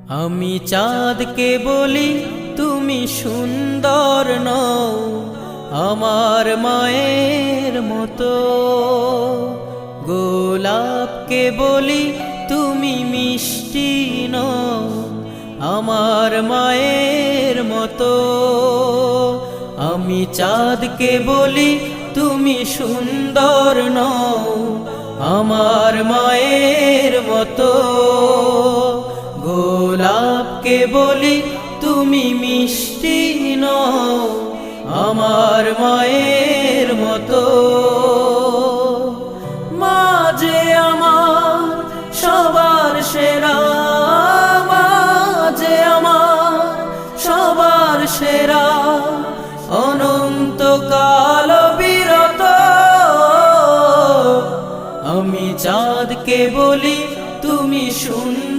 আমি চাঁদকে বলি তুমি সুন্দর নও আমার মায়ের মতো, গোলাপকে বলি তুমি মিষ্টি নও আমার মায়ের মতো। আমি চাঁদকে বলি তুমি সুন্দর নও আমার মায়ের মতো, গোলাপকে বলি তুমি মিষ্টি নও আমার মায়ের মতো। মা যে আমার সবার সেরা, মা যে আমার সবার সেরা, অনন্তকাল বিরত। আমি চাঁদকে বলি